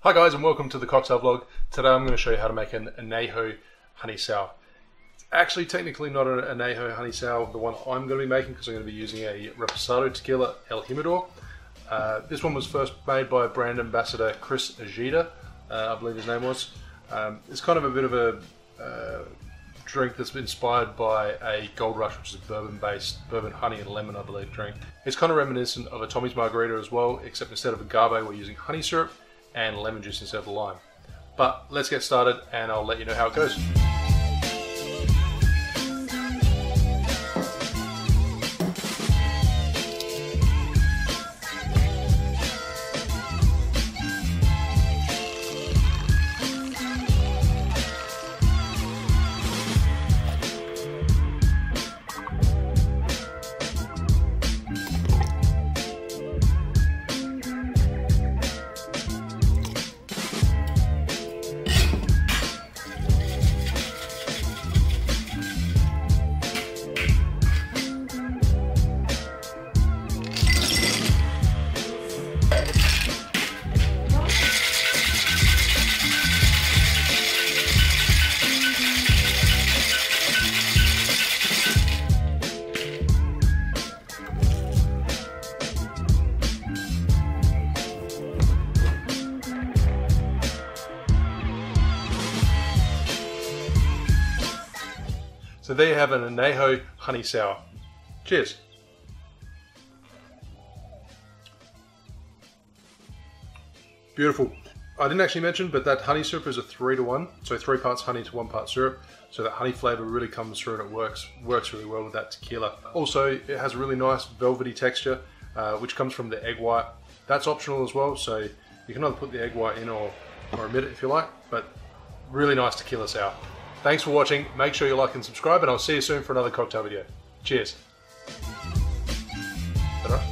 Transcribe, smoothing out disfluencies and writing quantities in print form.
Hi guys and welcome to the cocktail vlog. Today I'm going to show you how to make an Anejo Honey Sour. It's actually technically not an Anejo Honey Sour, the one I'm going to be making, because I'm going to be using a Reposado Tequila El Jimador. This one was first made by brand ambassador Chris Ajita, I believe his name was. It's kind of a bit of a drink that's inspired by a Gold Rush, which is a bourbon-based, bourbon honey and lemon, I believe, drink. It's kind of reminiscent of a Tommy's Margarita as well, except instead of agave we're using honey syrup and lemon juice instead of lime. But let's get started and I'll let you know how it goes. So there you have an Anejo Honey Sour. Cheers. Beautiful. I didn't actually mention, but that honey syrup is a 3-to-1, so 3 parts honey to 1 part syrup. So that honey flavor really comes through and it works really well with that tequila. Also, it has a really nice velvety texture, which comes from the egg white. That's optional as well, so you can either put the egg white in or omit it if you like, but really nice tequila sour. Thanks for watching. Make sure you like and subscribe, and I'll see you soon for another cocktail video. Cheers. Ta-da.